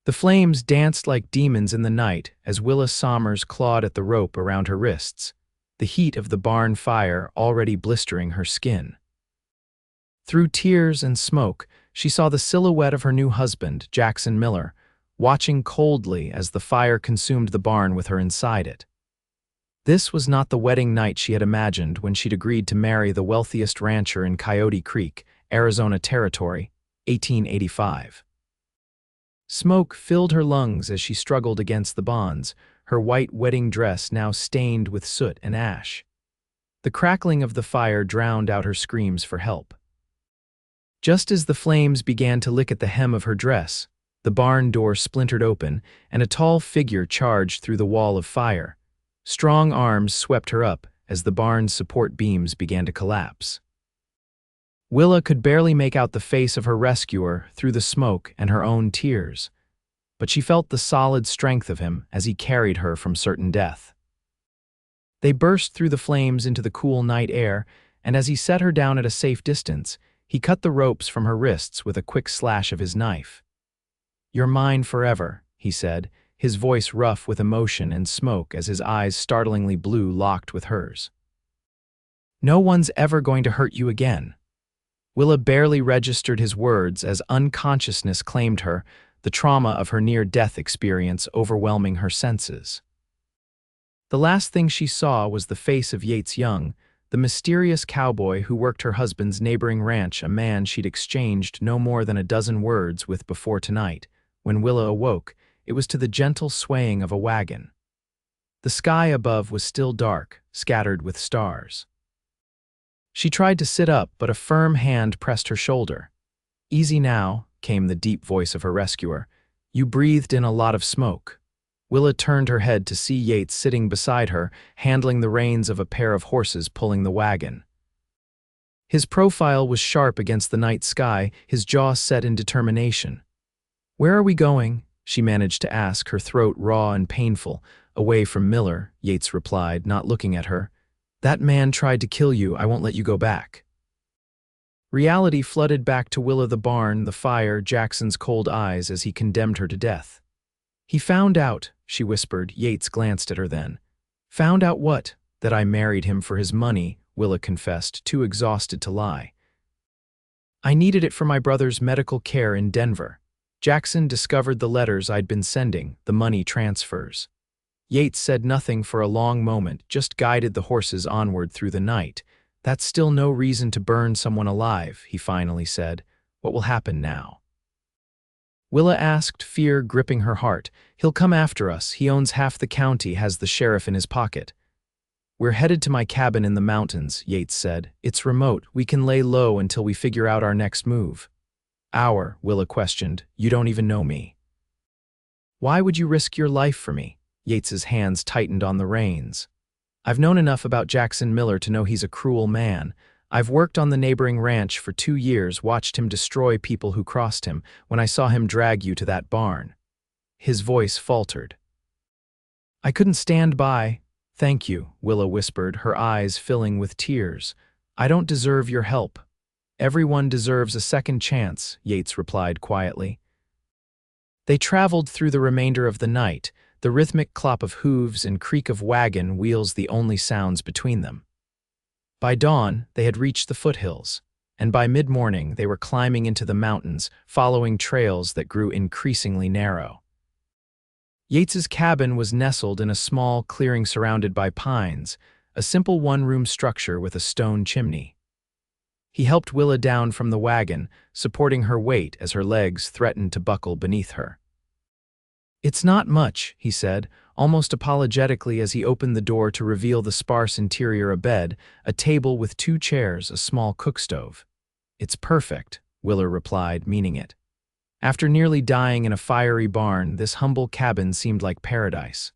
The flames danced like demons in the night as Willa Sommers clawed at the rope around her wrists, the heat of the barn fire already blistering her skin. Through tears and smoke, she saw the silhouette of her new husband, Jackson Miller, watching coldly as the fire consumed the barn with her inside it. This was not the wedding night she had imagined when she'd agreed to marry the wealthiest rancher in Coyote Creek, Arizona Territory, 1885. Smoke filled her lungs as she struggled against the bonds, her white wedding dress now stained with soot and ash. The crackling of the fire drowned out her screams for help. Just as the flames began to lick at the hem of her dress, the barn door splintered open and a tall figure charged through the wall of fire. Strong arms swept her up as the barn's support beams began to collapse. Willa could barely make out the face of her rescuer through the smoke and her own tears, but she felt the solid strength of him as he carried her from certain death. They burst through the flames into the cool night air, and as he set her down at a safe distance, he cut the ropes from her wrists with a quick slash of his knife. "You're mine forever," he said, his voice rough with emotion and smoke as his eyes startlingly blue locked with hers. "No one's ever going to hurt you again." Willa barely registered his words as unconsciousness claimed her, the trauma of her near-death experience overwhelming her senses. The last thing she saw was the face of Yates Young, the mysterious cowboy who worked her husband's neighboring ranch, a man she'd exchanged no more than a dozen words with before tonight. When Willa awoke, it was to the gentle swaying of a wagon. The sky above was still dark, scattered with stars. She tried to sit up, but a firm hand pressed her shoulder. "Easy now," came the deep voice of her rescuer. "You breathed in a lot of smoke." Willa turned her head to see Yates sitting beside her, handling the reins of a pair of horses pulling the wagon. His profile was sharp against the night sky, his jaw set in determination. "Where are we going?" she managed to ask, her throat raw and painful. "Away from Miller," Yates replied, not looking at her. "That man tried to kill you. I won't let you go back." Reality flooded back to Willa, the barn, the fire, Jackson's cold eyes as he condemned her to death. "He found out," she whispered. Yates glanced at her then. "Found out what?" "That I married him for his money," Willa confessed, too exhausted to lie. "I needed it for my brother's medical care in Denver. Jackson discovered the letters I'd been sending, the money transfers." Yates said nothing for a long moment, just guided the horses onward through the night. "That's still no reason to burn someone alive," he finally said. "What will happen now?" Willa asked, fear gripping her heart. "He'll come after us. He owns half the county, has the sheriff in his pocket." "We're headed to my cabin in the mountains," Yates said. "It's remote. We can lay low until we figure out our next move." "Our?" Willa questioned. "You don't even know me." "Why would you risk your life for me?" Yates's hands tightened on the reins. "I've known enough about Jackson Miller to know he's a cruel man. I've worked on the neighboring ranch for 2 years, watched him destroy people who crossed him, when I saw him drag you to that barn." His voice faltered. "I couldn't stand by." "Thank you," Willa whispered, her eyes filling with tears. "I don't deserve your help." "Everyone deserves a second chance," Yates replied quietly. They traveled through the remainder of the night, the rhythmic clop of hooves and creak of wagon wheels the only sounds between them. By dawn, they had reached the foothills, and by mid-morning they were climbing into the mountains, following trails that grew increasingly narrow. Yates's cabin was nestled in a small clearing surrounded by pines, a simple one-room structure with a stone chimney. He helped Willa down from the wagon, supporting her weight as her legs threatened to buckle beneath her. "It's not much," he said, almost apologetically as he opened the door to reveal the sparse interior: a bed, a table with 2 chairs, a small cookstove. "It's perfect," Willa replied, meaning it. After nearly dying in a fiery barn, this humble cabin seemed like paradise.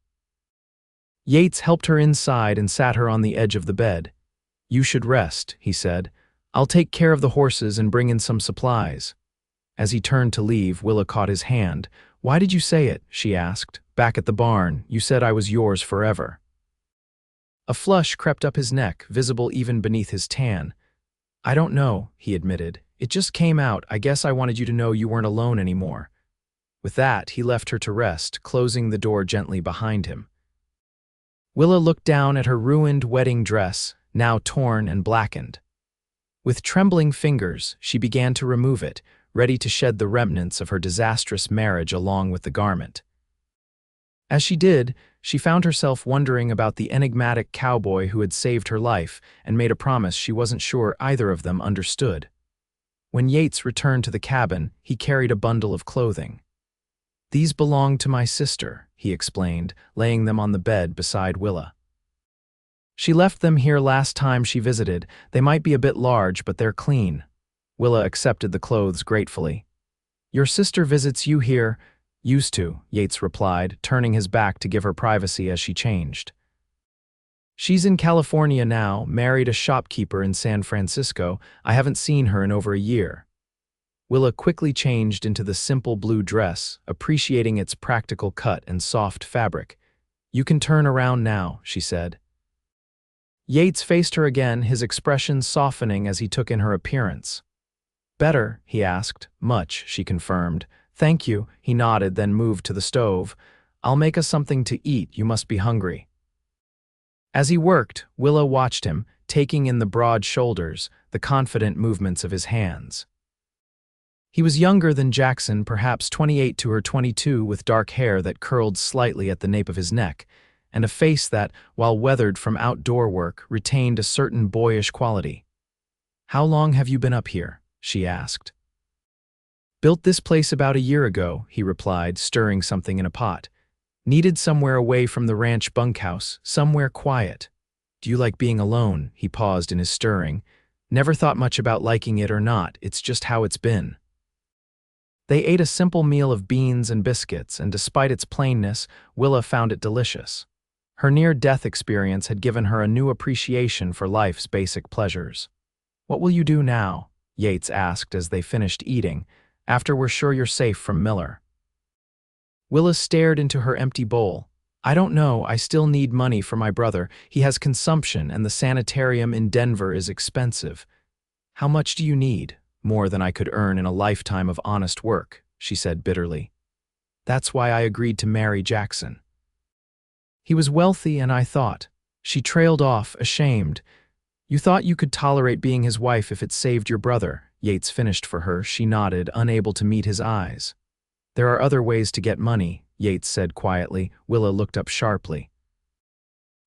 Yates helped her inside and sat her on the edge of the bed. "You should rest," he said. "I'll take care of the horses and bring in some supplies." As he turned to leave, Willa caught his hand. "Why did you say it?" she asked. "Back at the barn, you said I was yours forever." A flush crept up his neck, visible even beneath his tan. "I don't know," he admitted. "It just came out. I guess I wanted you to know you weren't alone anymore." With that, he left her to rest, closing the door gently behind him. Willa looked down at her ruined wedding dress, now torn and blackened. With trembling fingers, she began to remove it, ready to shed the remnants of her disastrous marriage along with the garment. As she did, she found herself wondering about the enigmatic cowboy who had saved her life and made a promise she wasn't sure either of them understood. When Yates returned to the cabin, he carried a bundle of clothing. "These belong to my sister," he explained, laying them on the bed beside Willa. "She left them here last time she visited. They might be a bit large, but they're clean." Willa accepted the clothes gratefully. "Your sister visits you here?" "Used to," Yates replied, turning his back to give her privacy as she changed. "She's in California now, married a shopkeeper in San Francisco. I haven't seen her in over a year." Willa quickly changed into the simple blue dress, appreciating its practical cut and soft fabric. "You can turn around now," she said. Yates faced her again, his expression softening as he took in her appearance. "Better?" he asked. "Much," she confirmed. "Thank you," he nodded, then moved to the stove. "I'll make us something to eat, you must be hungry." As he worked, Willa watched him, taking in the broad shoulders, the confident movements of his hands. He was younger than Jackson, perhaps 28 to her 22, with dark hair that curled slightly at the nape of his neck, and a face that, while weathered from outdoor work, retained a certain boyish quality. "How long have you been up here?" she asked. "Built this place about a year ago," he replied, stirring something in a pot. "Needed somewhere away from the ranch bunkhouse, somewhere quiet." "Do you like being alone?" He paused in his stirring. "Never thought much about liking it or not, it's just how it's been." They ate a simple meal of beans and biscuits, and despite its plainness, Willa found it delicious. Her near-death experience had given her a new appreciation for life's basic pleasures. "What will you do now?" Yates asked as they finished eating. "After we're sure you're safe from Miller." Willa stared into her empty bowl. "I don't know, I still need money for my brother. He has consumption and the sanitarium in Denver is expensive." "How much do you need?" "More than I could earn in a lifetime of honest work," she said bitterly. "That's why I agreed to marry Jackson. He was wealthy and I thought." She trailed off, ashamed. "You thought you could tolerate being his wife if it saved your brother," Yates finished for her. She nodded, unable to meet his eyes. "There are other ways to get money," Yates said quietly. Willa looked up sharply.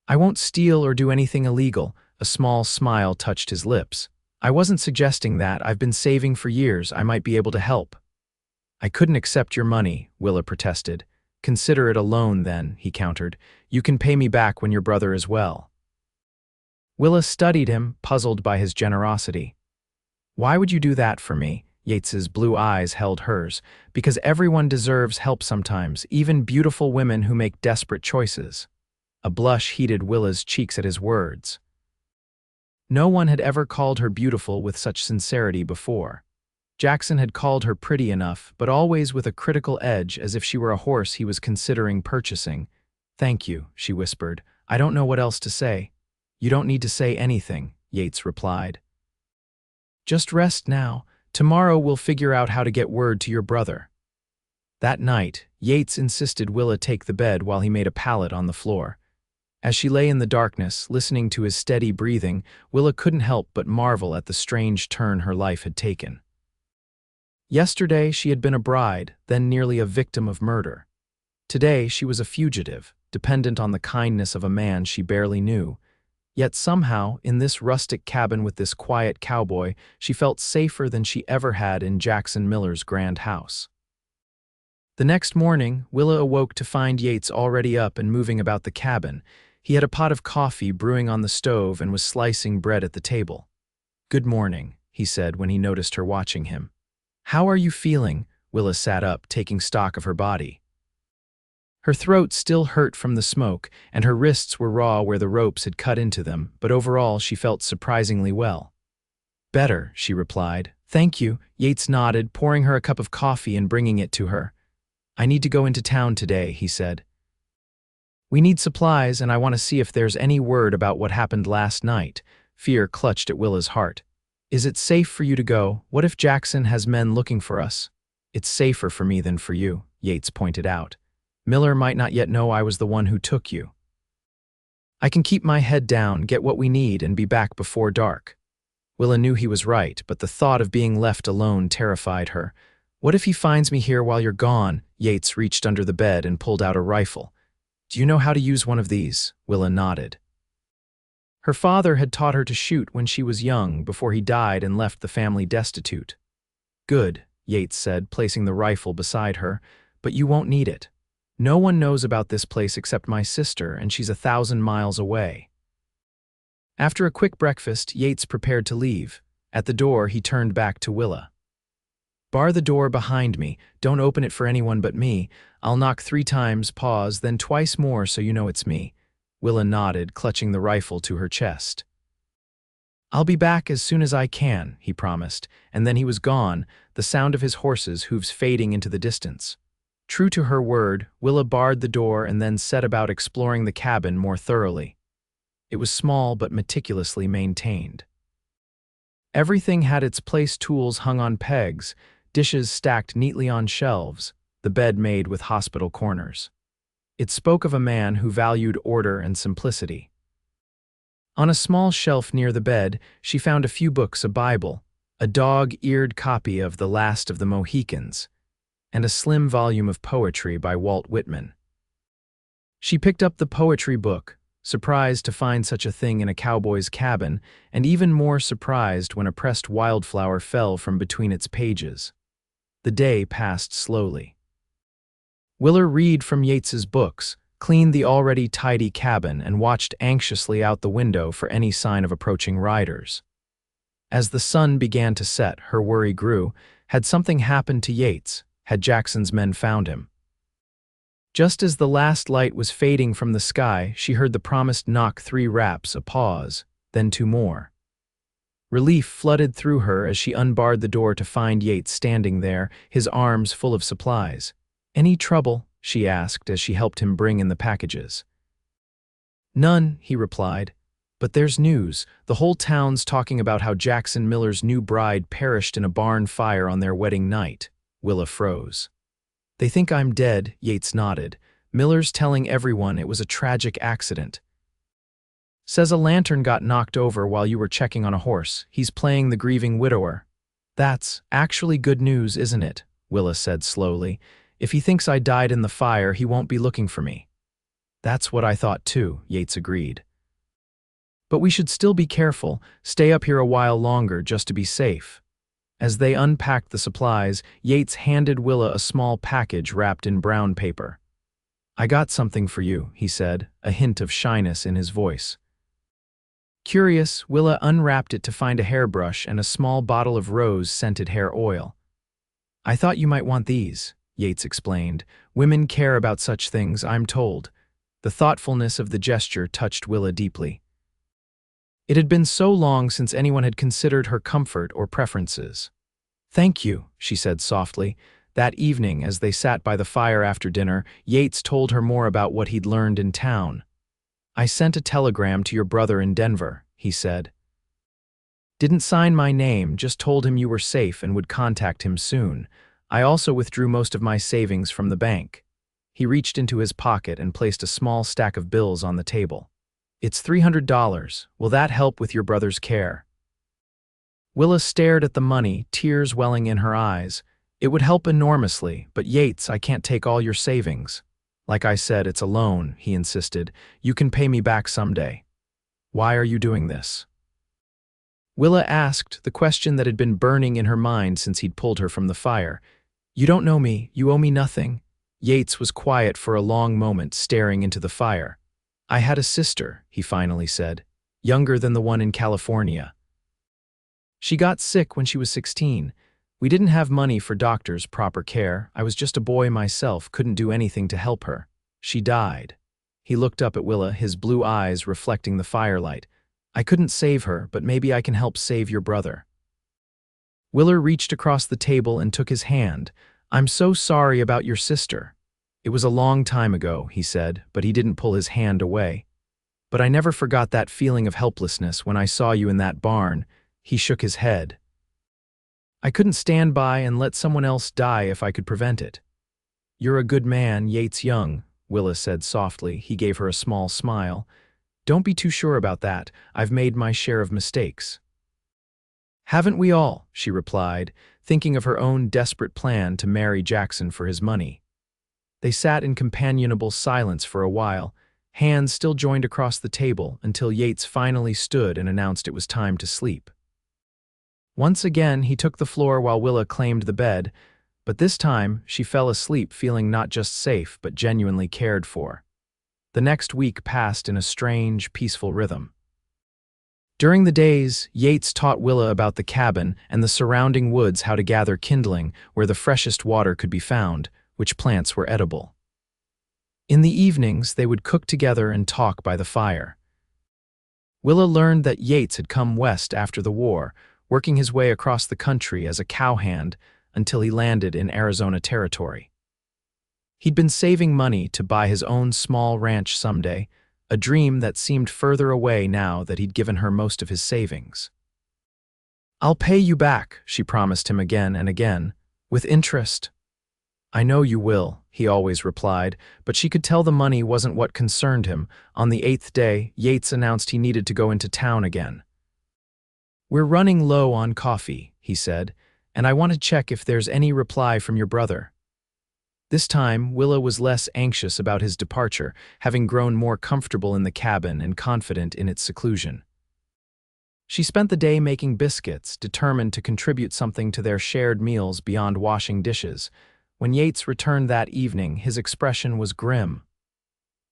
"I won't steal or do anything illegal." A small smile touched his lips. "I wasn't suggesting that. I've been saving for years. I might be able to help." "I couldn't accept your money," Willa protested. "Consider it a loan then," he countered. "You can pay me back when your brother is well." Willa studied him, puzzled by his generosity. "Why would you do that for me?" Yates's blue eyes held hers. "Because everyone deserves help sometimes, even beautiful women who make desperate choices." A blush heated Willa's cheeks at his words. No one had ever called her beautiful with such sincerity before. Jackson had called her pretty enough, but always with a critical edge, as if she were a horse he was considering purchasing. "Thank you," she whispered. "I don't know what else to say." "You don't need to say anything," Yates replied. "Just rest now. Tomorrow we'll figure out how to get word to your brother." That night, Yates insisted Willa take the bed while he made a pallet on the floor. As she lay in the darkness, listening to his steady breathing, Willa couldn't help but marvel at the strange turn her life had taken. Yesterday she had been a bride, then nearly a victim of murder. Today she was a fugitive, dependent on the kindness of a man she barely knew. Yet somehow, in this rustic cabin with this quiet cowboy, she felt safer than she ever had in Jackson Miller's grand house. The next morning, Willa awoke to find Yates already up and moving about the cabin. He had a pot of coffee brewing on the stove and was slicing bread at the table. "Good morning," he said when he noticed her watching him. "How are you feeling?" Willa sat up, taking stock of her body. Her throat still hurt from the smoke, and her wrists were raw where the ropes had cut into them, but overall she felt surprisingly well. "Better," she replied. "Thank you," Yates nodded, pouring her a cup of coffee and bringing it to her. "I need to go into town today," he said. "We need supplies, and I want to see if there's any word about what happened last night." Fear clutched at Willa's heart. "Is it safe for you to go? What if Jackson has men looking for us?" It's safer for me than for you, Yates pointed out. Miller might not yet know I was the one who took you. I can keep my head down, get what we need, and be back before dark. Willa knew he was right, but the thought of being left alone terrified her. What if he finds me here while you're gone? Yates reached under the bed and pulled out a rifle. Do you know how to use one of these? Willa nodded. Her father had taught her to shoot when she was young, before he died and left the family destitute. Good, Yates said, placing the rifle beside her, but you won't need it. No one knows about this place except my sister, and she's 1,000 miles away. After a quick breakfast, Yates prepared to leave. At the door, he turned back to Willa. Bar the door behind me. Don't open it for anyone but me. I'll knock 3 times, pause, then twice more so you know it's me. Willa nodded, clutching the rifle to her chest. I'll be back as soon as I can, he promised, and then he was gone, the sound of his horses' hooves fading into the distance. True to her word, Willa barred the door and then set about exploring the cabin more thoroughly. It was small but meticulously maintained. Everything had its place, tools hung on pegs, dishes stacked neatly on shelves, the bed made with hospital corners. It spoke of a man who valued order and simplicity. On a small shelf near the bed, she found a few books, a Bible, a dog-eared copy of The Last of the Mohicans, and a slim volume of poetry by Walt Whitman. She picked up the poetry book, surprised to find such a thing in a cowboy's cabin, and even more surprised when a pressed wildflower fell from between its pages. The day passed slowly. Willa read from Yates's books, cleaned the already tidy cabin, and watched anxiously out the window for any sign of approaching riders. As the sun began to set, her worry grew. Had something happened to Yates? Had Jackson's men found him? Just as the last light was fading from the sky, she heard the promised knock 3 raps, a pause, then 2 more. Relief flooded through her as she unbarred the door to find Yates standing there, his arms full of supplies. Any trouble? She asked as she helped him bring in the packages. None, he replied. But there's news. The whole town's talking about how Jackson Miller's new bride perished in a barn fire on their wedding night. Willa froze. They think I'm dead, Yates nodded. Miller's telling everyone it was a tragic accident. Says a lantern got knocked over while you were checking on a horse. He's playing the grieving widower. That's actually good news, isn't it? Willa said slowly. If he thinks I died in the fire, he won't be looking for me. That's what I thought too, Yates agreed. But we should still be careful, stay up here a while longer just to be safe. As they unpacked the supplies, Yates handed Willa a small package wrapped in brown paper. I got something for you, he said, a hint of shyness in his voice. Curious, Willa unwrapped it to find a hairbrush and a small bottle of rose-scented hair oil. I thought you might want these, Yates explained. Women care about such things, I'm told. The thoughtfulness of the gesture touched Willa deeply. It had been so long since anyone had considered her comfort or preferences. Thank you, she said softly. That evening, as they sat by the fire after dinner, Yates told her more about what he'd learned in town. I sent a telegram to your brother in Denver, he said. Didn't sign my name, just told him you were safe and would contact him soon. I also withdrew most of my savings from the bank. He reached into his pocket and placed a small stack of bills on the table. It's $300. Will that help with your brother's care? Willa stared at the money, tears welling in her eyes. It would help enormously, but Yates, I can't take all your savings. Like I said, it's a loan, he insisted. You can pay me back someday. Why are you doing this? Willa asked, the question that had been burning in her mind since he'd pulled her from the fire. You don't know me, you owe me nothing. Yates was quiet for a long moment, staring into the fire. I had a sister, he finally said, younger than the one in California. She got sick when she was 16. We didn't have money for doctors' proper care. I was just a boy myself, couldn't do anything to help her. She died. He looked up at Willa, his blue eyes reflecting the firelight. I couldn't save her, but maybe I can help save your brother. Willa reached across the table and took his hand. I'm so sorry about your sister. It was a long time ago, he said, but he didn't pull his hand away. But I never forgot that feeling of helplessness when I saw you in that barn. He shook his head. I couldn't stand by and let someone else die if I could prevent it. You're a good man, Yates Young, Willa said softly. He gave her a small smile. Don't be too sure about that. I've made my share of mistakes. Haven't we all? She replied, thinking of her own desperate plan to marry Jackson for his money. They sat in companionable silence for a while, hands still joined across the table until Yates finally stood and announced it was time to sleep. Once again, he took the floor while Willa claimed the bed, but this time she fell asleep feeling not just safe but genuinely cared for. The next week passed in a strange, peaceful rhythm. During the days, Yates taught Willa about the cabin and the surrounding woods how to gather kindling where the freshest water could be found, which plants were edible. In the evenings, they would cook together and talk by the fire. Willa learned that Yates had come west after the war, working his way across the country as a cowhand until he landed in Arizona territory. He'd been saving money to buy his own small ranch someday, a dream that seemed further away now that he'd given her most of his savings. "I'll pay you back," she promised him again and again, "with interest." "I know you will," he always replied, but she could tell the money wasn't what concerned him. On the 8th day, Yates announced he needed to go into town again. "We're running low on coffee," he said, "and I want to check if there's any reply from your brother." This time, Willa was less anxious about his departure, having grown more comfortable in the cabin and confident in its seclusion. She spent the day making biscuits, determined to contribute something to their shared meals beyond washing dishes. When Yates returned that evening, his expression was grim.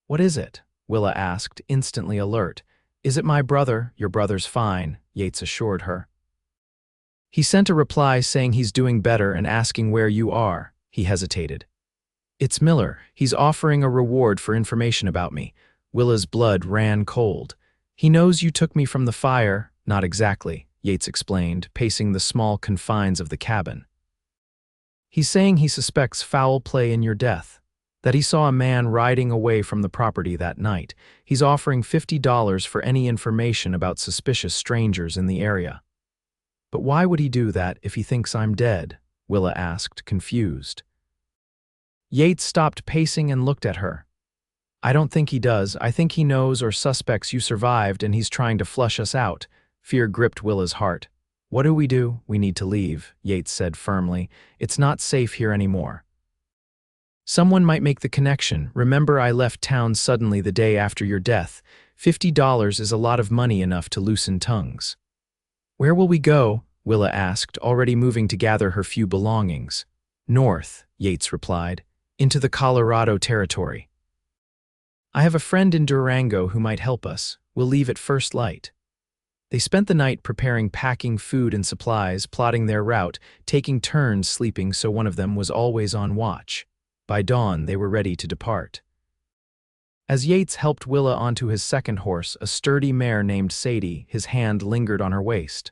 "What is it?" Willa asked, instantly alert. "Is it my brother?" "Your brother's fine," Yates assured her. "He sent a reply saying he's doing better and asking where you are." He hesitated. "It's Miller. He's offering a reward for information about me." Willa's blood ran cold. "He knows you took me from the fire." "Not exactly," Yates explained, pacing the small confines of the cabin. "He's saying he suspects foul play in your death, that he saw a man riding away from the property that night. He's offering $50 for any information about suspicious strangers in the area." "But why would he do that if he thinks I'm dead?" Willa asked, confused. Yates stopped pacing and looked at her. "I don't think he does. I think he knows or suspects you survived and he's trying to flush us out." Fear gripped Willa's heart. "What do? We need to leave," Yates said firmly. "It's not safe here anymore." "Someone might make the connection. Remember, I left town suddenly the day after your death. $50 is a lot of money, enough to loosen tongues." "Where will we go?" Willa asked, already moving to gather her few belongings. "North," Yates replied. "Into the Colorado territory. I have a friend in Durango who might help us. We'll leave at first light." They spent the night preparing packing food and supplies, plotting their route, taking turns sleeping so one of them was always on watch. By dawn, they were ready to depart. As Yates helped Willa onto his second horse, a sturdy mare named Sadie, his hand lingered on her waist.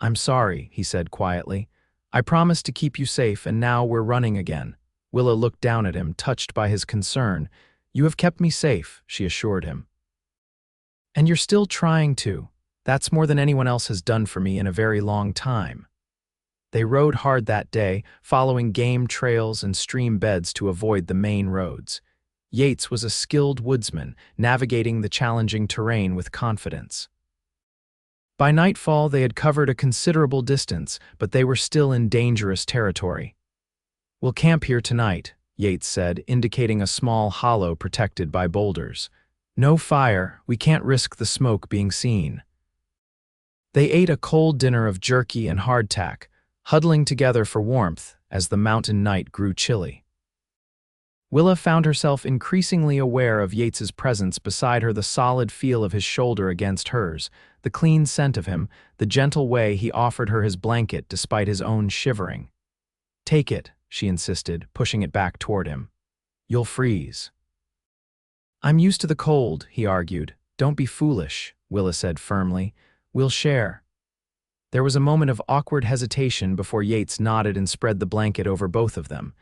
"I'm sorry," he said quietly. "I promised to keep you safe, and now we're running again." Willa looked down at him, touched by his concern. "You have kept me safe," she assured him. "And you're still trying to. That's more than anyone else has done for me in a very long time." They rode hard that day, following game trails and stream beds to avoid the main roads. Yates was a skilled woodsman, navigating the challenging terrain with confidence. By nightfall, they had covered a considerable distance, but they were still in dangerous territory. "We'll camp here tonight," Yates said, indicating a small hollow protected by boulders. "No fire. We can't risk the smoke being seen." They ate a cold dinner of jerky and hardtack, huddling together for warmth as the mountain night grew chilly. Willa found herself increasingly aware of Yates's presence beside her, the solid feel of his shoulder against hers, the clean scent of him, the gentle way he offered her his blanket despite his own shivering. "Take it," she insisted, pushing it back toward him. "You'll freeze." "I'm used to the cold," he argued. "Don't be foolish," Willa said firmly. "We'll share." There was a moment of awkward hesitation before Yates nodded and spread the blanket over both of them.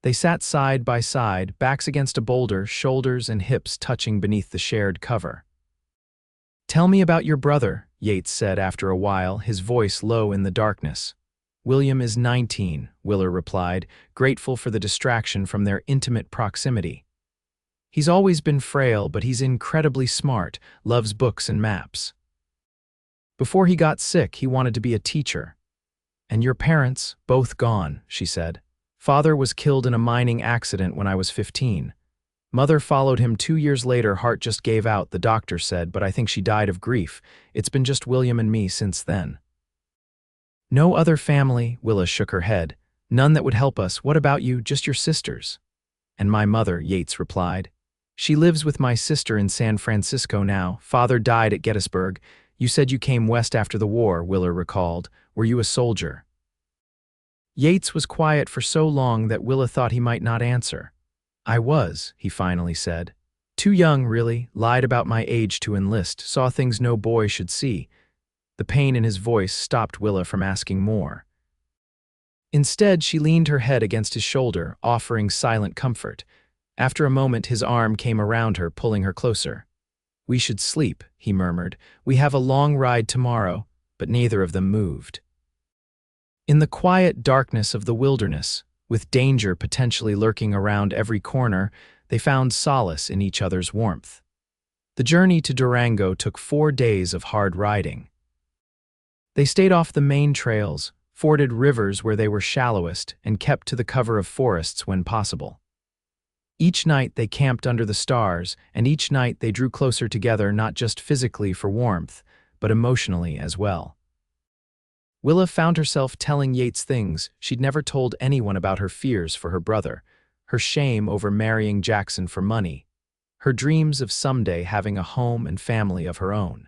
They sat side by side, backs against a boulder, shoulders and hips touching beneath the shared cover. "Tell me about your brother," Yates said after a while, his voice low in the darkness. William is 19, Willa replied, grateful for the distraction from their intimate proximity. He's always been frail, but he's incredibly smart, loves books and maps. Before he got sick, he wanted to be a teacher. And your parents, both gone, she said. Father was killed in a mining accident when I was 15. Mother followed him 2 years later. Heart just gave out, the doctor said, but I think she died of grief. It's been just William and me since then. No other family, Willa shook her head. None that would help us. What about you? Just your sisters? And my mother, Yates replied. She lives with my sister in San Francisco now. Father died at Gettysburg. You said you came west after the war, Willa recalled. Were you a soldier? Yates was quiet for so long that Willa thought he might not answer. I was, he finally said. Too young, really, lied about my age to enlist, saw things no boy should see. The pain in his voice stopped Willa from asking more. Instead, she leaned her head against his shoulder, offering silent comfort. After a moment, his arm came around her, pulling her closer. We should sleep, he murmured. We have a long ride tomorrow, but neither of them moved. In the quiet darkness of the wilderness, with danger potentially lurking around every corner, they found solace in each other's warmth. The journey to Durango took 4 days of hard riding. They stayed off the main trails, forded rivers where they were shallowest, and kept to the cover of forests when possible. Each night they camped under the stars, and each night they drew closer together not just physically for warmth, but emotionally as well. Willa found herself telling Yates things she'd never told anyone about her fears for her brother, her shame over marrying Jackson for money, her dreams of someday having a home and family of her own.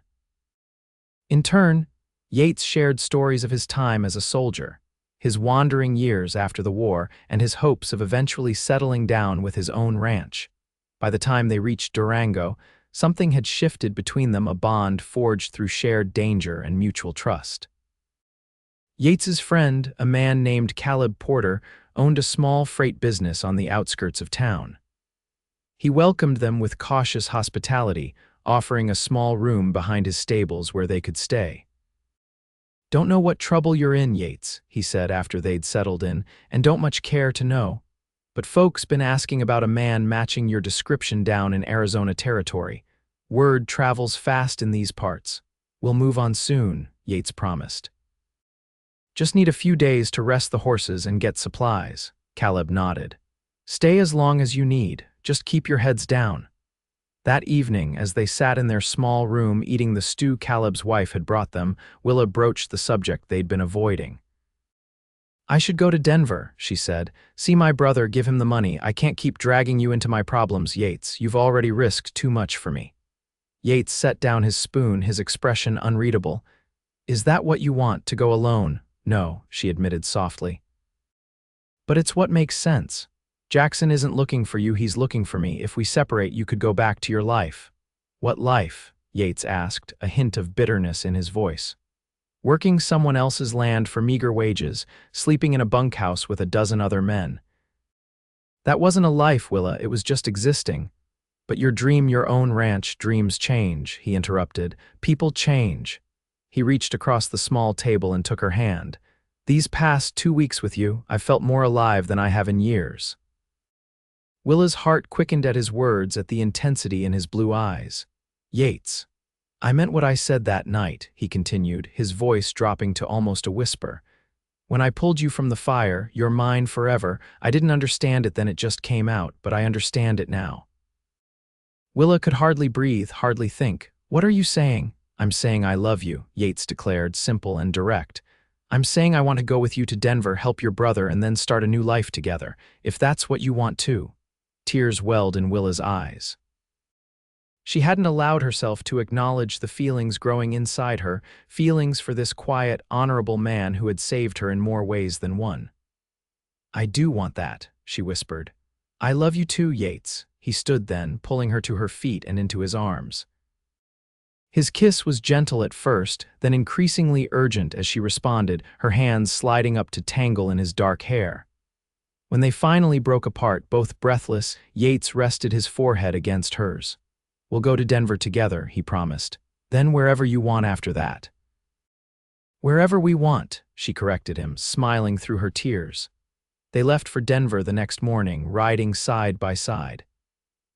In turn, Yates shared stories of his time as a soldier, his wandering years after the war, and his hopes of eventually settling down with his own ranch. By the time they reached Durango, something had shifted between them, a bond forged through shared danger and mutual trust. Yates's friend, a man named Caleb Porter, owned a small freight business on the outskirts of town. He welcomed them with cautious hospitality, offering a small room behind his stables where they could stay. Don't know what trouble you're in, Yates, he said after they'd settled in, and don't much care to know. But folks been asking about a man matching your description down in Arizona territory. Word travels fast in these parts. We'll move on soon, Yates promised. Just need a few days to rest the horses and get supplies, Caleb nodded. Stay as long as you need, just keep your heads down. That evening, as they sat in their small room eating the stew Caleb's wife had brought them, Willa broached the subject they'd been avoiding. I should go to Denver, she said. See my brother, give him the money. I can't keep dragging you into my problems, Yates. You've already risked too much for me. Yates set down his spoon, his expression unreadable. Is that what you want, to go alone? No, she admitted softly. But it's what makes sense. Jackson isn't looking for you, he's looking for me. If we separate, you could go back to your life. What life? Yates asked, a hint of bitterness in his voice. Working someone else's land for meager wages, sleeping in a bunkhouse with a dozen other men. That wasn't a life, Willa, it was just existing. But your dream, your own ranch, dreams change, he interrupted. People change. He reached across the small table and took her hand. These past 2 weeks with you, I've felt more alive than I have in years. Willa's heart quickened at his words, at the intensity in his blue eyes. Yates, I meant what I said that night, he continued, his voice dropping to almost a whisper. When I pulled you from the fire, you're mine forever, I didn't understand it then, it just came out, but I understand it now. Willa could hardly breathe, hardly think. What are you saying? I'm saying I love you, Yates declared, simple and direct. I'm saying I want to go with you to Denver, help your brother, and then start a new life together, if that's what you want too. Tears welled in Willa's eyes. She hadn't allowed herself to acknowledge the feelings growing inside her, feelings for this quiet, honorable man who had saved her in more ways than one. I do want that, she whispered. I love you too, Yates. He stood then, pulling her to her feet and into his arms. His kiss was gentle at first, then increasingly urgent as she responded, her hands sliding up to tangle in his dark hair. When they finally broke apart, both breathless, Yates rested his forehead against hers. We'll go to Denver together, he promised. Then wherever you want after that. Wherever we want, she corrected him, smiling through her tears. They left for Denver the next morning, riding side by side.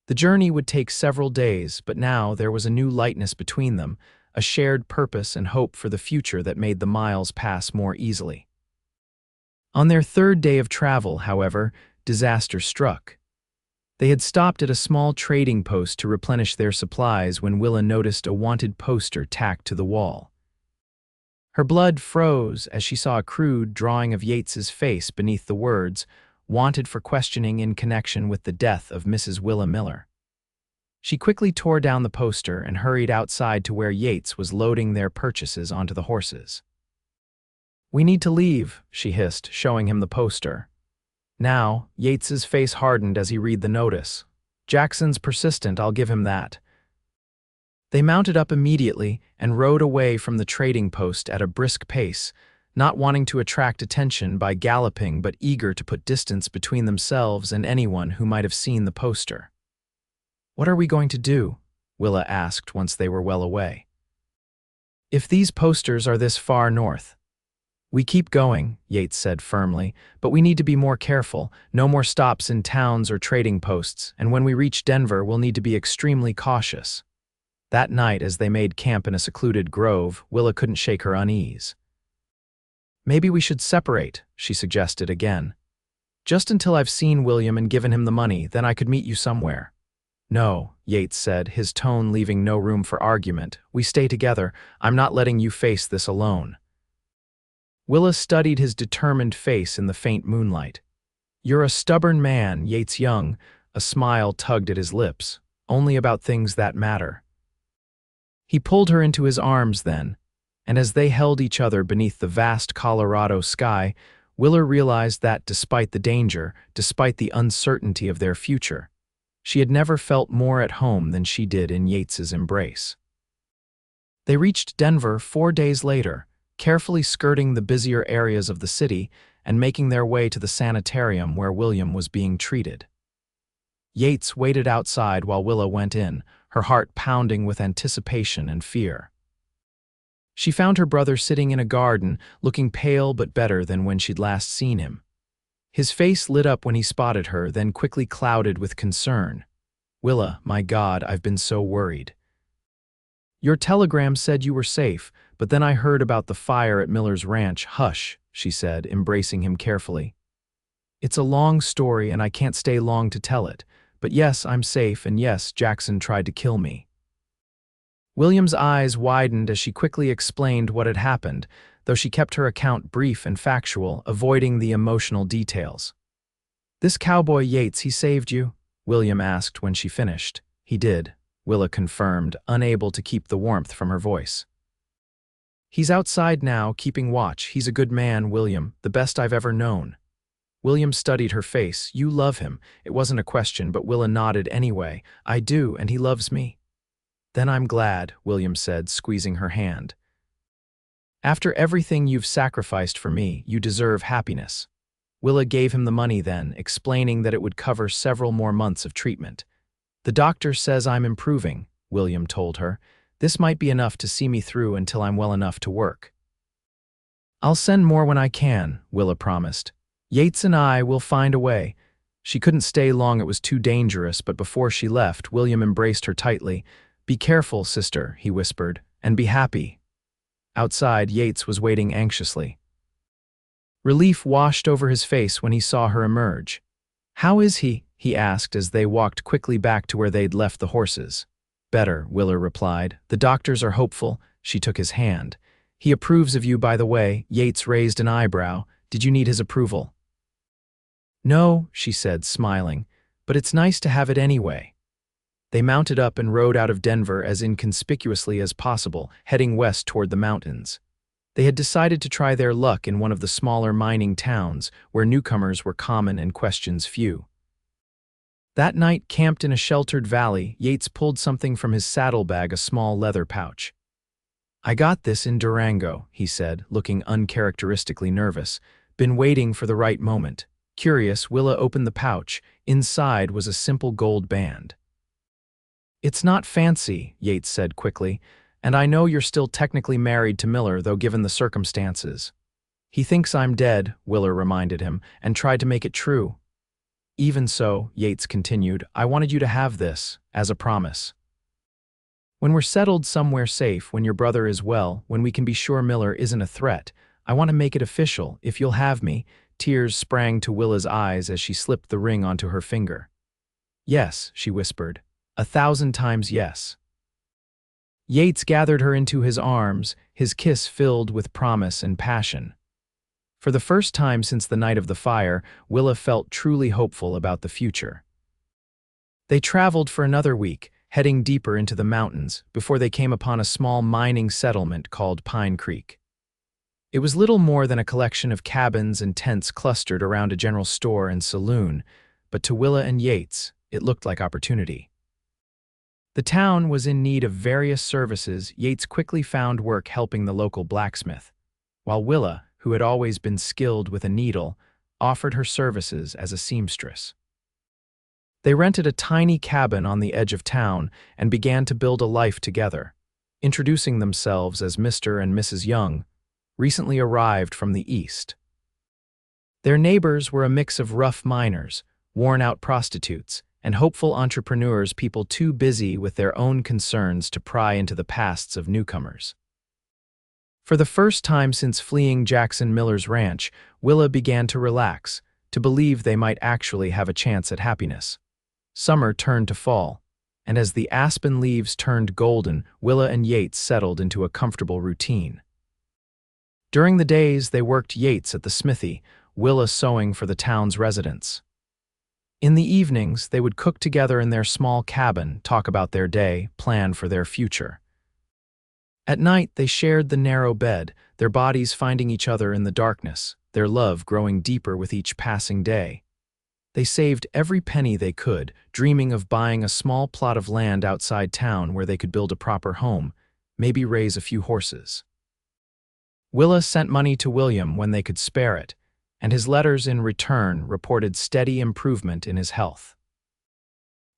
The journey would take several days, but now there was a new lightness between them, a shared purpose and hope for the future that made the miles pass more easily. On their third day of travel, however, disaster struck. They had stopped at a small trading post to replenish their supplies when Willa noticed a wanted poster tacked to the wall. Her blood froze as she saw a crude drawing of Yates's face beneath the words, "Wanted for questioning in connection with the death of Mrs. Willa Miller." She quickly tore down the poster and hurried outside to where Yates was loading their purchases onto the horses. "We need to leave," she hissed, showing him the poster. Now, Yates's face hardened as he read the notice. "Jackson's persistent, I'll give him that." They mounted up immediately and rode away from the trading post at a brisk pace, not wanting to attract attention by galloping but eager to put distance between themselves and anyone who might have seen the poster. "What are we going to do?" Willa asked once they were well away. "If these posters are this far north." "We keep going," Yates said firmly, "but we need to be more careful. No more stops in towns or trading posts, and when we reach Denver, we'll need to be extremely cautious." That night, as they made camp in a secluded grove, Willa couldn't shake her unease. "Maybe we should separate," she suggested again. "Just until I've seen William and given him the money, then I could meet you somewhere." "No," Yates said, his tone leaving no room for argument. "We stay together. I'm not letting you face this alone." Willa studied his determined face in the faint moonlight. "You're a stubborn man, Yates Young." A smile tugged at his lips. "Only about things that matter." He pulled her into his arms then, and as they held each other beneath the vast Colorado sky, Willa realized that despite the danger, despite the uncertainty of their future, she had never felt more at home than she did in Yates's embrace. They reached Denver 4 days later, carefully skirting the busier areas of the city and making their way to the sanitarium where William was being treated. Yates waited outside while Willa went in, her heart pounding with anticipation and fear. She found her brother sitting in a garden, looking pale but better than when she'd last seen him. His face lit up when he spotted her, then quickly clouded with concern. "Willa, my God, I've been so worried. Your telegram said you were safe, but then I heard about the fire at Miller's ranch." "Hush," she said, embracing him carefully. "It's a long story and I can't stay long to tell it, but yes, I'm safe, and yes, Jackson tried to kill me." William's eyes widened as she quickly explained what had happened, though she kept her account brief and factual, avoiding the emotional details. "This Cowboy Yates, he saved you?" William asked when she finished. "He did," Willa confirmed, unable to keep the warmth from her voice. "He's outside now, keeping watch. He's a good man, William, the best I've ever known." William studied her face. "You love him." It wasn't a question, but Willa nodded anyway. "I do, and he loves me." "Then I'm glad," William said, squeezing her hand. "After everything you've sacrificed for me, you deserve happiness." Willa gave him the money then, explaining that it would cover several more months of treatment. "The doctor says I'm improving," William told her. "This might be enough to see me through until I'm well enough to work." "I'll send more when I can," Willa promised. "Yates and I will find a way." She couldn't stay long, it was too dangerous, but before she left, William embraced her tightly. "Be careful, sister," he whispered, "and be happy." Outside, Yates was waiting anxiously. Relief washed over his face when he saw her emerge. "How is he?" he asked as they walked quickly back to where they'd left the horses. "Better," Willa replied. "The doctors are hopeful." She took his hand. "He approves of you, by the way." Yates raised an eyebrow. "Did you need his approval?" "No," she said, smiling, "but it's nice to have it anyway." They mounted up and rode out of Denver as inconspicuously as possible, heading west toward the mountains. They had decided to try their luck in one of the smaller mining towns, where newcomers were common and questions few. That night, camped in a sheltered valley, Yates pulled something from his saddlebag, a small leather pouch. "I got this in Durango," he said, looking uncharacteristically nervous. "Been waiting for the right moment." Curious, Willa opened the pouch. Inside was a simple gold band. "It's not fancy," Yates said quickly, "and I know you're still technically married to Miller, though given the circumstances." He thinks I'm dead, Willa reminded him, and tried to make it true. Even so, Yates continued, I wanted you to have this, as a promise. When we're settled somewhere safe, when your brother is well, when we can be sure Miller isn't a threat, I want to make it official, if you'll have me. Tears sprang to Willa's eyes as she slipped the ring onto her finger. Yes, she whispered. 1,000 times yes. Yates gathered her into his arms, his kiss filled with promise and passion. For the first time since the night of the fire, Willa felt truly hopeful about the future. They traveled for another week, heading deeper into the mountains, before they came upon a small mining settlement called Pine Creek. It was little more than a collection of cabins and tents clustered around a general store and saloon, but to Willa and Yates, it looked like opportunity. The town was in need of various services. Yates quickly found work helping the local blacksmith, while Willa, who had always been skilled with a needle, offered her services as a seamstress. They rented a tiny cabin on the edge of town and began to build a life together, introducing themselves as Mr. and Mrs. Young, recently arrived from the East. Their neighbors were a mix of rough miners, worn-out prostitutes, and hopeful entrepreneurs, people too busy with their own concerns to pry into the pasts of newcomers. For the first time since fleeing Jackson Miller's ranch, Willa began to relax, to believe they might actually have a chance at happiness. Summer turned to fall, and as the aspen leaves turned golden, Willa and Yates settled into a comfortable routine. During the days, they worked Yates at the smithy, Willa sewing for the town's residents. In the evenings, they would cook together in their small cabin, talk about their day, plan for their future. At night, they shared the narrow bed, their bodies finding each other in the darkness, their love growing deeper with each passing day. They saved every penny they could, dreaming of buying a small plot of land outside town where they could build a proper home, maybe raise a few horses. Willa sent money to William when they could spare it, and his letters in return reported steady improvement in his health.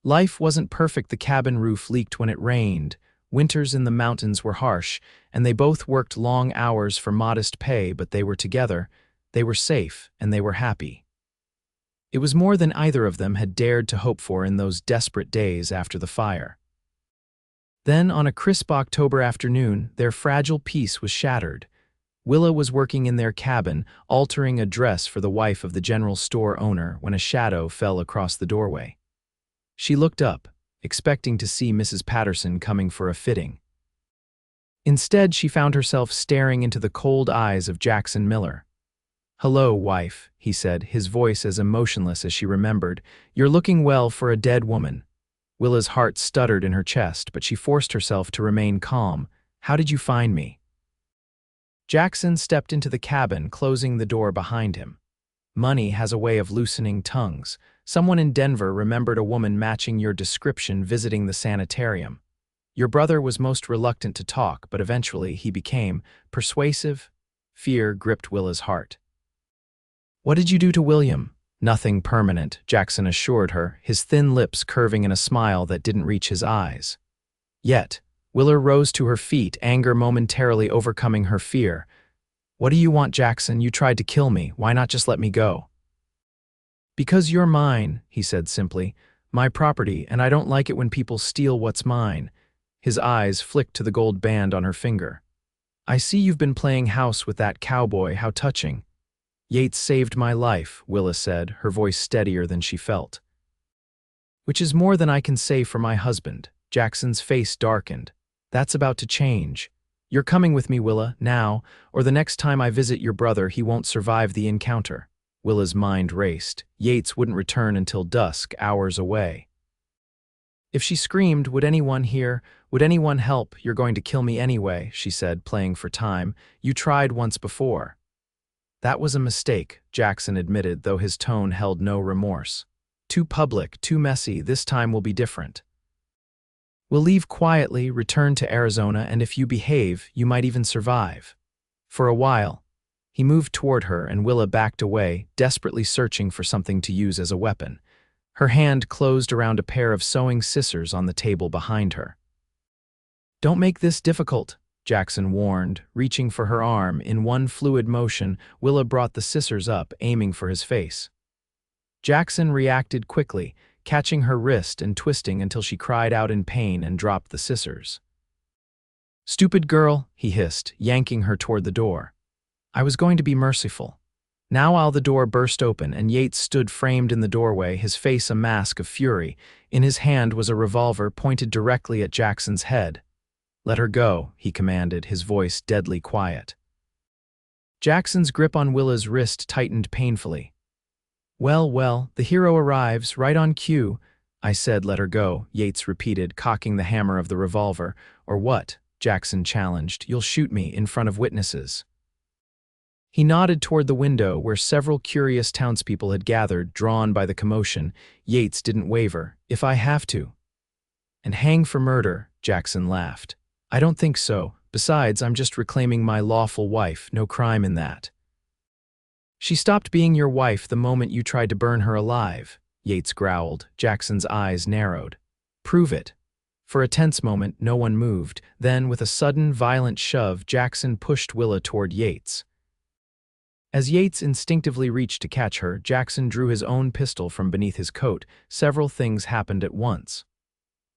Life wasn't perfect. The cabin roof leaked when it rained, winters in the mountains were harsh, and they both worked long hours for modest pay, but they were together, they were safe, and they were happy. It was more than either of them had dared to hope for in those desperate days after the fire. Then, on a crisp October afternoon, their fragile peace was shattered. Willa was working in their cabin, altering a dress for the wife of the general store owner, when a shadow fell across the doorway. She looked up, expecting to see Mrs. Patterson coming for a fitting. Instead, she found herself staring into the cold eyes of Jackson Miller. "Hello, wife," he said, his voice as emotionless as she remembered. "You're looking well for a dead woman." Willa's heart stuttered in her chest, but she forced herself to remain calm. "How did you find me?" Jackson stepped into the cabin, closing the door behind him. Money has a way of loosening tongues. Someone in Denver remembered a woman matching your description visiting the sanitarium. Your brother was most reluctant to talk, but eventually he became persuasive. Fear gripped Willa's heart. "What did you do to William?" "Nothing permanent," Jackson assured her, his thin lips curving in a smile that didn't reach his eyes. Yet, Willa rose to her feet, anger momentarily overcoming her fear. "What do you want, Jackson? You tried to kill me. Why not just let me go?" "Because you're mine," he said simply. "My property, and I don't like it when people steal what's mine." His eyes flicked to the gold band on her finger. "I see you've been playing house with that cowboy. How touching." "Yates saved my life," Willa said, her voice steadier than she felt. "Which is more than I can say for my husband." Jackson's face darkened. "That's about to change. You're coming with me, Willa, now, or the next time I visit your brother he won't survive the encounter." Willa's mind raced. Yates wouldn't return until dusk, hours away. If she screamed, would anyone hear? Would anyone help? "You're going to kill me anyway," she said, playing for time. "You tried once before." "That was a mistake," Jackson admitted, though his tone held no remorse. "Too public, too messy. This time will be different. We'll leave quietly, return to Arizona, and if you behave, you might even survive." For a while, he moved toward her and Willa backed away, desperately searching for something to use as a weapon. Her hand closed around a pair of sewing scissors on the table behind her. "Don't make this difficult." Jackson warned, reaching for her arm. In one fluid motion, Willa brought the scissors up, aiming for his face. Jackson reacted quickly, catching her wrist and twisting until she cried out in pain and dropped the scissors. "Stupid girl," he hissed, yanking her toward the door. "I was going to be merciful." Now the door burst open and Yates stood framed in the doorway, his face a mask of fury. In his hand was a revolver pointed directly at Jackson's head. "Let her go," he commanded, his voice deadly quiet. Jackson's grip on Willa's wrist tightened painfully. Well, the hero arrives, right on cue." "I said let her go," Yates repeated, cocking the hammer of the revolver. "Or what?" Jackson challenged. "You'll shoot me in front of witnesses." He nodded toward the window where several curious townspeople had gathered, drawn by the commotion. Yates didn't waver. "If I have to." "And hang for murder," Jackson laughed. "I don't think so. Besides, I'm just reclaiming my lawful wife. No crime in that." "She stopped being your wife the moment you tried to burn her alive," Yates growled. Jackson's eyes narrowed. "Prove it." For a tense moment, no one moved. Then, with a sudden, violent shove, Jackson pushed Willa toward Yates. As Yates instinctively reached to catch her, Jackson drew his own pistol from beneath his coat. Several things happened at once.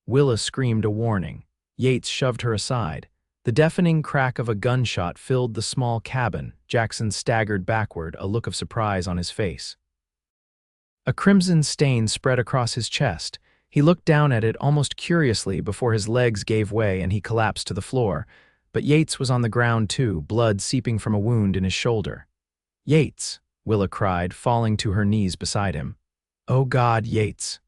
Willa screamed a warning. Yates shoved her aside. The deafening crack of a gunshot filled the small cabin. Jackson staggered backward, a look of surprise on his face. A crimson stain spread across his chest. He looked down at it almost curiously before his legs gave way and he collapsed to the floor. But Yates was on the ground too, blood seeping from a wound in his shoulder. "Yates!" Willa cried, falling to her knees beside him. "Oh God, Yates!"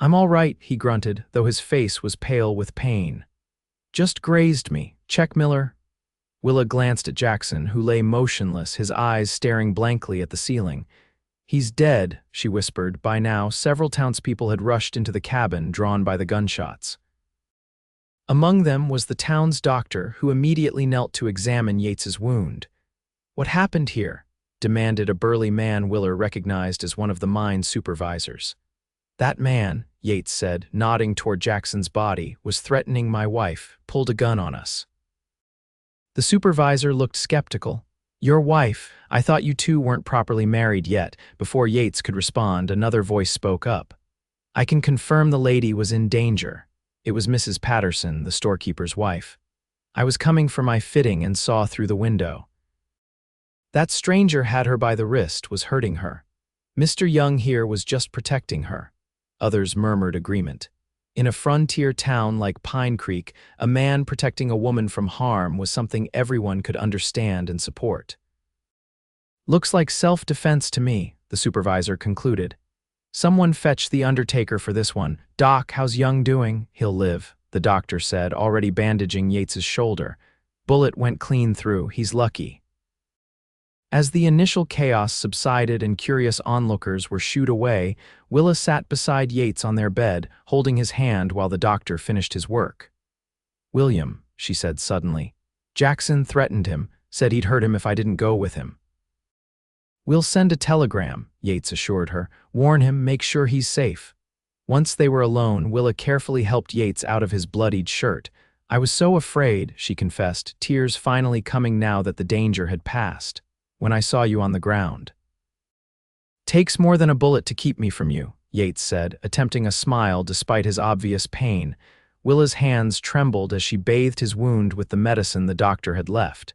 "I'm all right," he grunted, though his face was pale with pain. "Just grazed me. Check, Miller." Willa glanced at Jackson, who lay motionless, his eyes staring blankly at the ceiling. "He's dead," she whispered. By now, several townspeople had rushed into the cabin, drawn by the gunshots. Among them was the town's doctor, who immediately knelt to examine Yates's wound. "What happened here?" demanded a burly man Willa recognized as one of the mine supervisors. "That man," Yates said, nodding toward Jackson's body, "was threatening my wife, pulled a gun on us." The supervisor looked skeptical. "Your wife? I thought you two weren't properly married yet." Before Yates could respond, another voice spoke up. "I can confirm the lady was in danger." It was Mrs. Patterson, the storekeeper's wife. "I was coming for my fitting and saw through the window. That stranger had her by the wrist, was hurting her. Mr. Young here was just protecting her." Others murmured agreement. In a frontier town like Pine Creek, a man protecting a woman from harm was something everyone could understand and support. "Looks like self-defense to me," the supervisor concluded. "Someone fetch the undertaker for this one." "Doc, how's Young doing?" "He'll live," the doctor said, already bandaging Yates's shoulder. "Bullet went clean through. He's lucky." As the initial chaos subsided and curious onlookers were shooed away, Willa sat beside Yates on their bed, holding his hand while the doctor finished his work. "William," she said suddenly. "Jackson threatened him, said he'd hurt him if I didn't go with him." "We'll send a telegram," Yates assured her. "Warn him, make sure he's safe." Once they were alone, Willa carefully helped Yates out of his bloodied shirt. "I was so afraid," she confessed, tears finally coming now that the danger had passed. "When I saw you on the ground." "Takes more than a bullet to keep me from you," Yates said, attempting a smile despite his obvious pain. Willa's hands trembled as she bathed his wound with the medicine the doctor had left.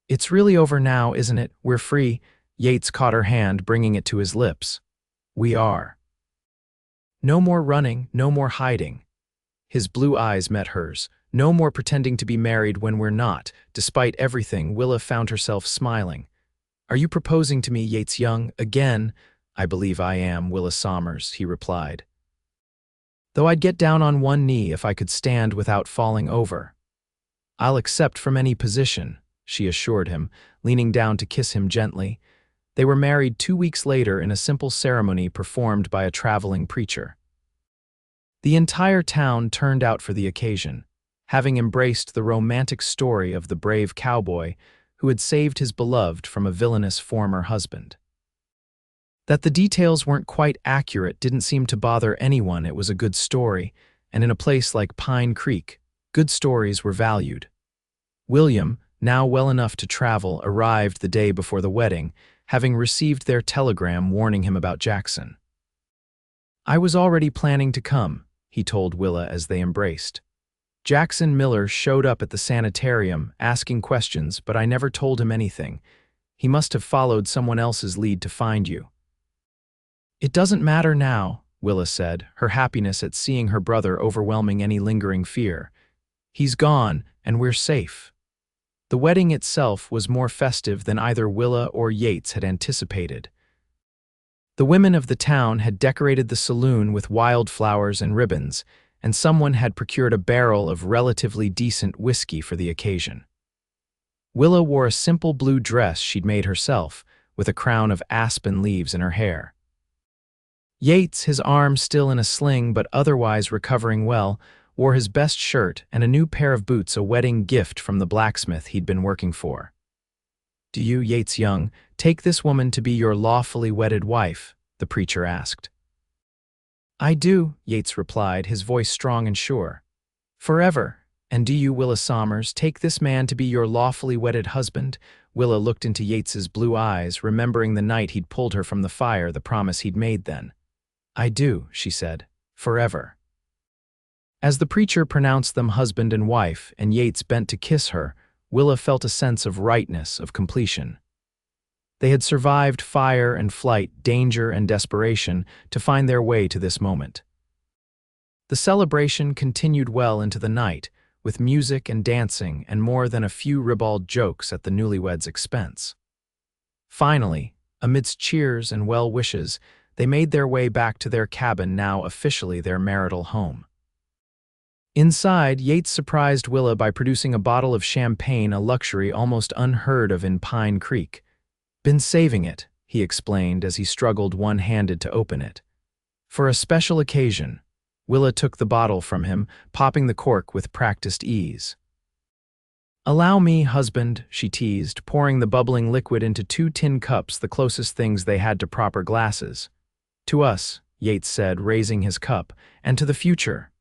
"It's really over now, isn't it? We're free." Yates caught her hand, bringing it to his lips. "We are. No more running, no more hiding." His blue eyes met hers. "No more pretending to be married when we're not." Despite everything, Willa found herself smiling. "Are you proposing to me, Yates Young, again?" "I believe I am, Willa Sommers," he replied. "Though I'd get down on one knee if I could stand without falling over." "I'll accept from any position," she assured him, leaning down to kiss him gently. They were married 2 weeks later in a simple ceremony performed by a traveling preacher. The entire town turned out for the occasion, having embraced the romantic story of the brave cowboy who had saved his beloved from a villainous former husband. That the details weren't quite accurate didn't seem to bother anyone. It was a good story, and in a place like Pine Creek, good stories were valued. William, now well enough to travel, arrived the day before the wedding, having received their telegram warning him about Jackson. "I was already planning to come," he told Willa as they embraced. "Jackson Miller showed up at the sanitarium, asking questions, but I never told him anything. He must have followed someone else's lead to find you." "It doesn't matter now," Willa said, her happiness at seeing her brother overwhelming any lingering fear. "He's gone, and we're safe." The wedding itself was more festive than either Willa or Yates had anticipated. The women of the town had decorated the saloon with wildflowers and ribbons, and someone had procured a barrel of relatively decent whiskey for the occasion. Willa wore a simple blue dress she'd made herself, with a crown of aspen leaves in her hair. Yates, his arm still in a sling but otherwise recovering well, wore his best shirt and a new pair of boots, a wedding gift from the blacksmith he'd been working for. "Do you, Yates Young, take this woman to be your lawfully wedded wife?" the preacher asked. "I do," Yates replied, his voice strong and sure. "Forever. And do you, Willa Sommers, take this man to be your lawfully wedded husband?" Willa looked into Yates's blue eyes, remembering the night he'd pulled her from the fire, the promise he'd made then. "I do," she said. "Forever." As the preacher pronounced them husband and wife, and Yates bent to kiss her, Willa felt a sense of rightness, of completion. They had survived fire and flight, danger and desperation, to find their way to this moment. The celebration continued well into the night, with music and dancing and more than a few ribald jokes at the newlyweds' expense. Finally, amidst cheers and well wishes, they made their way back to their cabin, now officially their marital home. Inside, Yates surprised Willa by producing a bottle of champagne, a luxury almost unheard of in Pine Creek. "Been saving it," he explained as he struggled one-handed to open it. For a special occasion, Willa took the bottle from him, popping the cork with practiced ease. "Allow me, husband," she teased, pouring the bubbling liquid into 2 tin cups, the closest things they had to proper glasses. "To us," Yates said, raising his cup, "and to the future."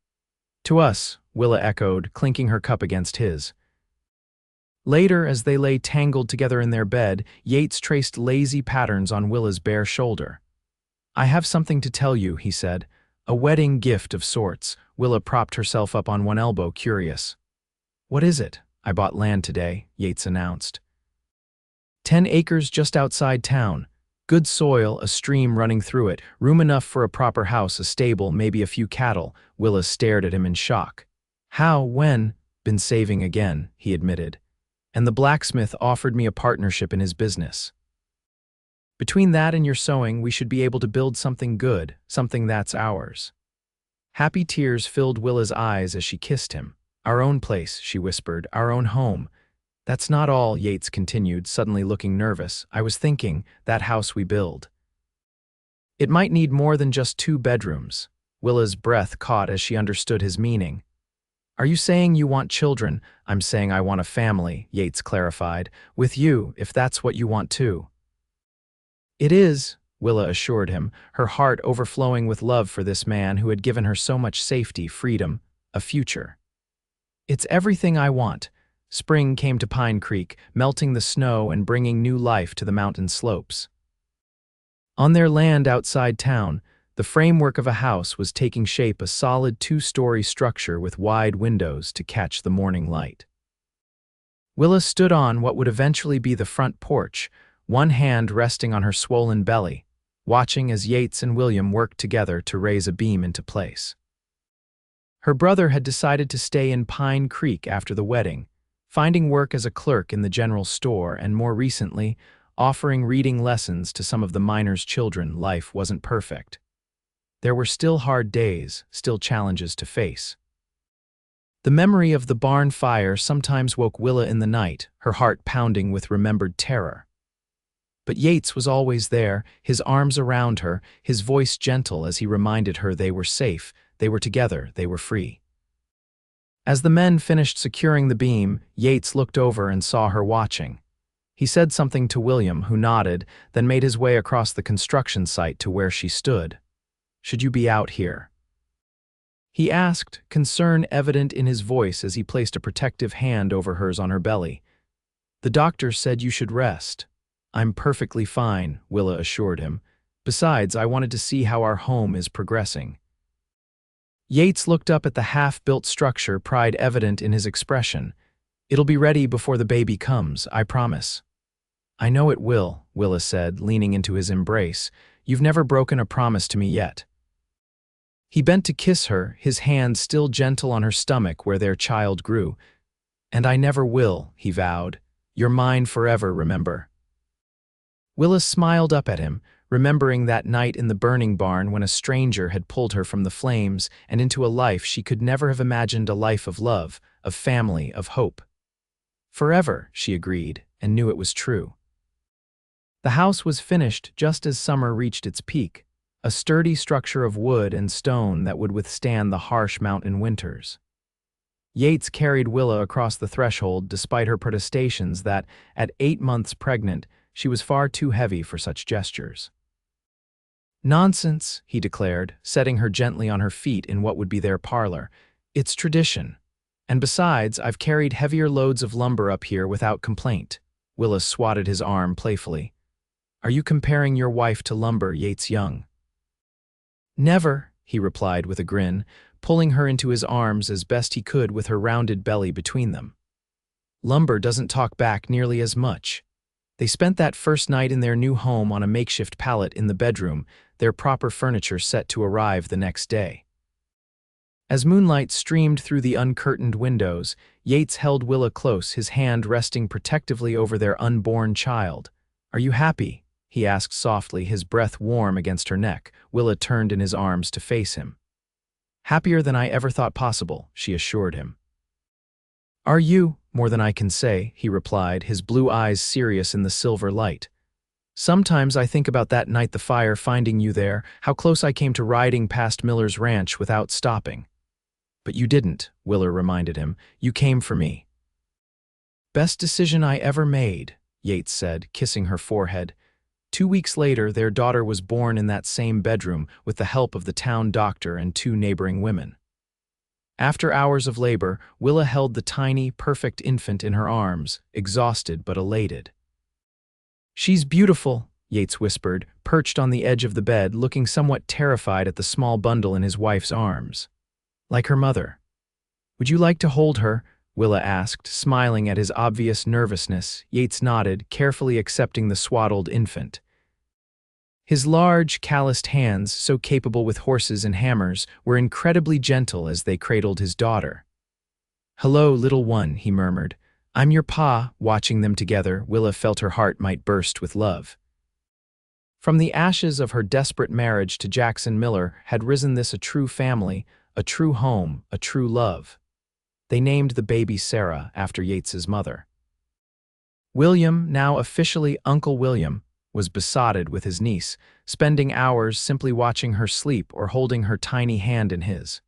"To us," Willa echoed, clinking her cup against his. Later, as they lay tangled together in their bed, Yates traced lazy patterns on Willa's bare shoulder. "I have something to tell you," he said. "A wedding gift of sorts." Willa propped herself up on one elbow, curious. "What is it?" "I bought land today," Yates announced. 10 acres just outside town. Good soil, a stream running through it, room enough for a proper house, a stable, maybe a few cattle. Willa stared at him in shock. "How? When?" "Been saving again," he admitted. "And the blacksmith offered me a partnership in his business. Between that and your sewing, we should be able to build something good, something that's ours." Happy tears filled Willa's eyes as she kissed him. "Our own place," she whispered, "our own home." "That's not all," Yates continued, suddenly looking nervous. "I was thinking, that house we build. It might need more than just 2 bedrooms. Willa's breath caught as she understood his meaning. "Are you saying you want children?" "I'm saying I want a family," Yates clarified. "With you, if that's what you want too." "It is," Willa assured him, her heart overflowing with love for this man who had given her so much safety, freedom, a future. "It's everything I want." Spring came to Pine Creek, melting the snow and bringing new life to the mountain slopes. On their land outside town, the framework of a house was taking shape, a solid 2-story structure with wide windows to catch the morning light. Willa stood on what would eventually be the front porch, one hand resting on her swollen belly, watching as Yates and William worked together to raise a beam into place. Her brother had decided to stay in Pine Creek after the wedding, finding work as a clerk in the general store and, more recently, offering reading lessons to some of the miners' children. Life wasn't perfect. There were still hard days, still challenges to face. The memory of the barn fire sometimes woke Willa in the night, her heart pounding with remembered terror. But Yates was always there, his arms around her, his voice gentle as he reminded her they were safe, they were together, they were free. As the men finished securing the beam, Yates looked over and saw her watching. He said something to William, who nodded, then made his way across the construction site to where she stood. "Should you be out here?" he asked, concern evident in his voice as he placed a protective hand over hers on her belly. "The doctor said you should rest." "I'm perfectly fine," Willa assured him. "Besides, I wanted to see how our home is progressing." Yates looked up at the half-built structure, pride evident in his expression. "It'll be ready before the baby comes, I promise." "I know it will," Willa said, leaning into his embrace. "You've never broken a promise to me yet." He bent to kiss her, his hand still gentle on her stomach where their child grew. "And I never will," he vowed. "You're mine forever, remember." Willa smiled up at him, remembering that night in the burning barn when a stranger had pulled her from the flames and into a life she could never have imagined, a life of love, of family, of hope. "Forever," she agreed, and knew it was true. The house was finished just as summer reached its peak, a sturdy structure of wood and stone that would withstand the harsh mountain winters. Yates carried Willa across the threshold despite her protestations that, at 8 months pregnant, she was far too heavy for such gestures. "Nonsense," he declared, setting her gently on her feet in what would be their parlor. "It's tradition. And besides, I've carried heavier loads of lumber up here without complaint." Willa swatted his arm playfully. "Are you comparing your wife to lumber, Yates Young?" "Never," he replied with a grin, pulling her into his arms as best he could with her rounded belly between them. "Lumber doesn't talk back nearly as much." They spent that first night in their new home on a makeshift pallet in the bedroom, their proper furniture set to arrive the next day. As moonlight streamed through the uncurtained windows, Yates held Willa close, his hand resting protectively over their unborn child. "Are you happy?" he asked softly, his breath warm against her neck. Willa turned in his arms to face him. "Happier than I ever thought possible," she assured him. "Are you?" "More than I can say," he replied, his blue eyes serious in the silver light. "Sometimes I think about that night, the fire, finding you there, how close I came to riding past Miller's ranch without stopping." "But you didn't," Willa reminded him. "You came for me." "Best decision I ever made," Yates said, kissing her forehead. 2 weeks later, their daughter was born in that same bedroom with the help of the town doctor and 2 neighboring women. After hours of labor, Willa held the tiny, perfect infant in her arms, exhausted but elated. "She's beautiful," Yates whispered, perched on the edge of the bed, looking somewhat terrified at the small bundle in his wife's arms. "Like her mother." "Would you like to hold her?" Willa asked, smiling at his obvious nervousness. Yates nodded, carefully accepting the swaddled infant. His large, calloused hands, so capable with horses and hammers, were incredibly gentle as they cradled his daughter. "Hello, little one," he murmured. "I'm your pa." Watching them together, Willa felt her heart might burst with love. From the ashes of her desperate marriage to Jackson Miller had risen a true family, a true home, a true love. They named the baby Sarah after Yates's mother. William, now officially Uncle William, was besotted with his niece, spending hours simply watching her sleep or holding her tiny hand in his.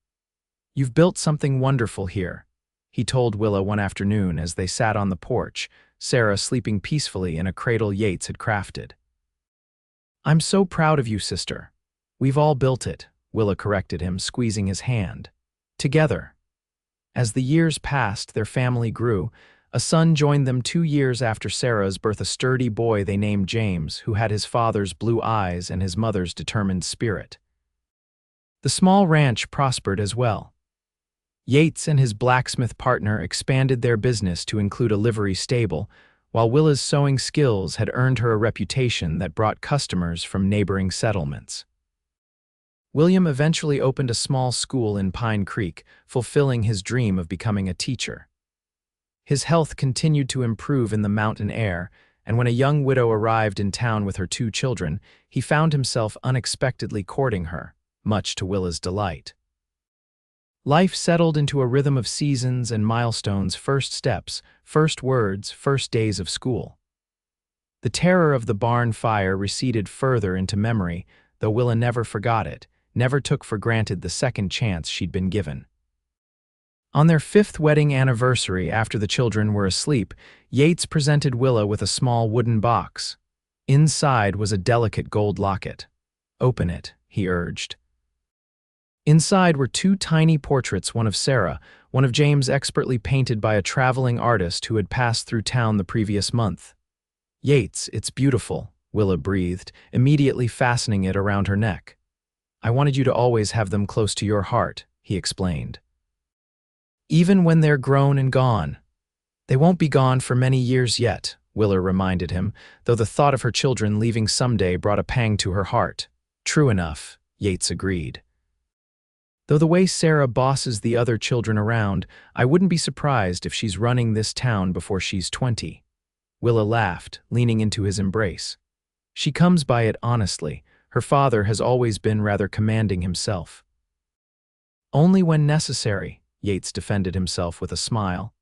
"You've built something wonderful here," he told Willa one afternoon as they sat on the porch, Sarah sleeping peacefully in a cradle Yates had crafted. "I'm so proud of you, sister." "We've all built it," Willa corrected him, squeezing his hand. "Together." As the years passed, their family grew. A son joined them 2 years after Sarah's birth, a sturdy boy they named James, who had his father's blue eyes and his mother's determined spirit. The small ranch prospered as well. Yates and his blacksmith partner expanded their business to include a livery stable, while Willa's sewing skills had earned her a reputation that brought customers from neighboring settlements. William eventually opened a small school in Pine Creek, fulfilling his dream of becoming a teacher. His health continued to improve in the mountain air, and when a young widow arrived in town with her 2 children, he found himself unexpectedly courting her, much to Willa's delight. Life settled into a rhythm of seasons and milestones, first steps, first words, first days of school. The terror of the barn fire receded further into memory, though Willa never forgot it, never took for granted the second chance she'd been given. On their 5th wedding anniversary, after the children were asleep, Yates presented Willa with a small wooden box. Inside was a delicate gold locket. "Open it," he urged. Inside were two tiny portraits, one of Sarah, one of James, expertly painted by a traveling artist who had passed through town the previous month. "Yates, it's beautiful," Willa breathed, immediately fastening it around her neck. "I wanted you to always have them close to your heart," he explained. "Even when they're grown and gone." "They won't be gone for many years yet," Willa reminded him, though the thought of her children leaving someday brought a pang to her heart. "True enough," Yates agreed. "Though the way Sarah bosses the other children around, I wouldn't be surprised if she's running this town before she's 20. Willa laughed, leaning into his embrace. "She comes by it honestly. Her father has always been rather commanding himself." "Only when necessary," Yates defended himself with a smile.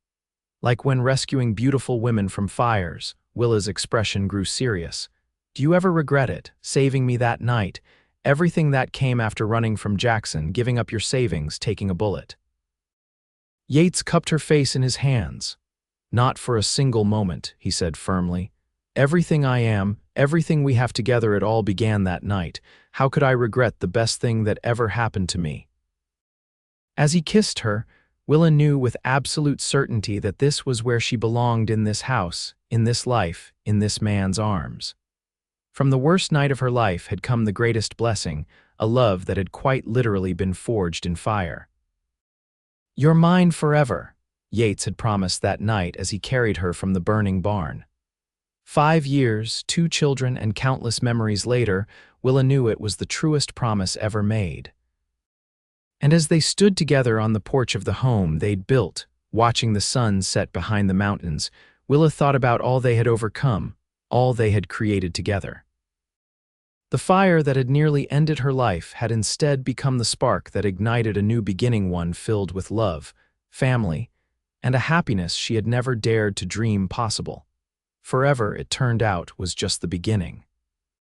"Like when rescuing beautiful women from fires." Willa's expression grew serious. "Do you ever regret it, saving me that night? Everything that came after running from Jackson, giving up your savings, taking a bullet." Yates cupped her face in his hands. "Not for a single moment," he said firmly. "Everything I am, everything we have together, it all began that night. How could I regret the best thing that ever happened to me?" As he kissed her, Willa knew with absolute certainty that this was where she belonged, in this house, in this life, in this man's arms. From the worst night of her life had come the greatest blessing, a love that had quite literally been forged in fire. "You're mine forever," Yates had promised that night as he carried her from the burning barn. 5 years, 2 children, and countless memories later, Willa knew it was the truest promise ever made. And as they stood together on the porch of the home they'd built, watching the sun set behind the mountains, Willa thought about all they had overcome, all they had created together. The fire that had nearly ended her life had instead become the spark that ignited a new beginning, one filled with love, family, and a happiness she had never dared to dream possible. Forever, it turned out, was just the beginning.